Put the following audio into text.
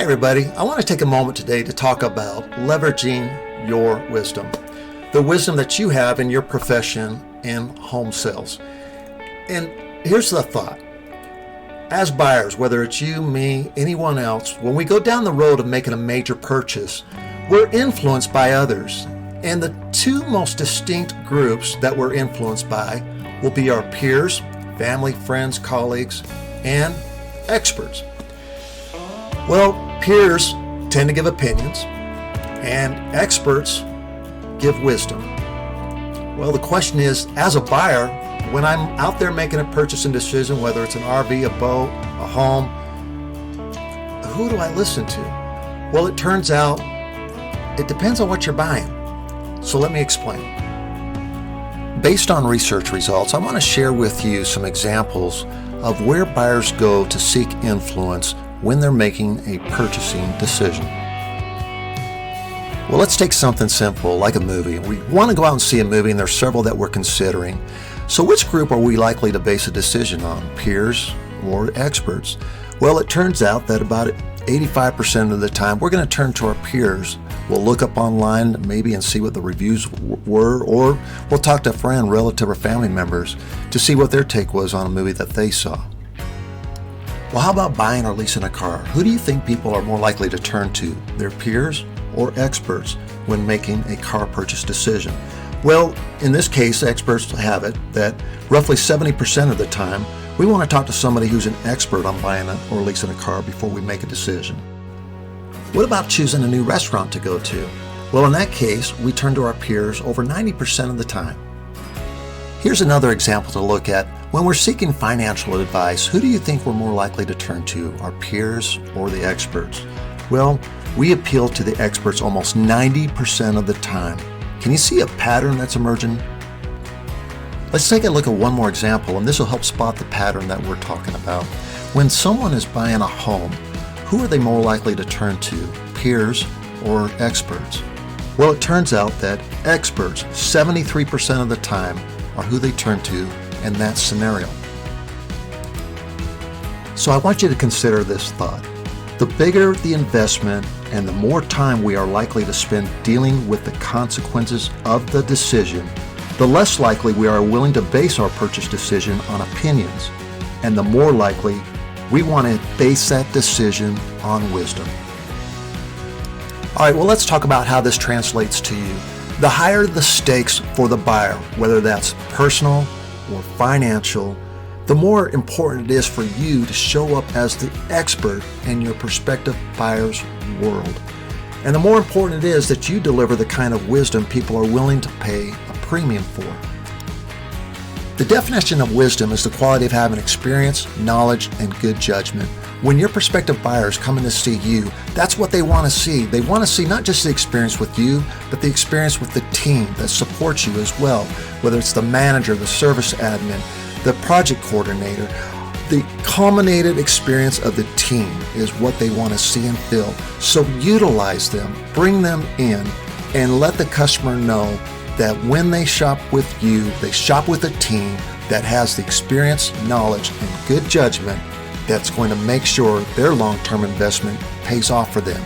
everybody. I want to take a moment today to talk about leveraging your wisdom. The wisdom that you have in your profession in home sales. And here's the thought. As buyers, whether it's you, me, anyone else, when we go down the road of making a major purchase, we're influenced by others. And the two most distinct groups that we're influenced by will be our peers, family, friends, colleagues, and experts. Well, peers tend to give opinions, and experts give wisdom. Well, the question is, as a buyer, when I'm out there making a purchasing decision, whether it's an RV, a boat, a home, who do I listen to? Well, it turns out it depends on what you're buying. So let me explain. Based on research results, I want to share with you some examples of where buyers go to seek influence when they're making a purchasing decision. Well, let's take something simple like a movie. We want to go out and see a movie, and there's several that we're considering. So which group are we likely to base a decision on, peers or experts? Well, it turns out that about 85% of the time we're going to turn to our peers. We'll look up online maybe and see what the reviews were, or we'll talk to a friend, relative, or family members to see what their take was on a movie that they saw. Well, how about buying or leasing a car? Who do you think people are more likely to turn to, their peers or experts when making a car purchase decision? Well, in this case, experts have it that roughly 70% of the time, we want to talk to somebody who's an expert on buying or leasing a car before we make a decision. What about choosing a new restaurant to go to? Well, in that case, we turn to our peers over 90% of the time. Here's another example to look at. When we're seeking financial advice, who do you think we're more likely to turn to, our peers or the experts? Well, we appeal to the experts almost 90% of the time. Can you see a pattern that's emerging? Let's take a look at one more example, and this will help spot the pattern that we're talking about. When someone is buying a home, who are they more likely to turn to, peers or experts? Well, it turns out that experts, 73% of the time, are who they turn to in that scenario. So I want you to consider this thought. The bigger the investment and the more time we are likely to spend dealing with the consequences of the decision, the less likely we are willing to base our purchase decision on opinions, and the more likely we want to base that decision on wisdom. All right, well, let's talk about how this translates to you. The higher the stakes for the buyer, whether that's personal or financial, the more important it is for you to show up as the expert in your prospective buyer's world. And the more important it is that you deliver the kind of wisdom people are willing to pay a premium for. The definition of wisdom is the quality of having experience, knowledge, and good judgment. When your prospective buyers come in to see you, that's what they want to see. They want to see not just the experience with you, but the experience with the team that supports you as well, whether it's the manager, the service admin, the project coordinator. The culminated experience of the team is what they want to see and feel. So utilize them, bring them in, and let the customer know that when they shop with you, they shop with a team that has the experience, knowledge, and good judgment that's going to make sure their long-term investment pays off for them.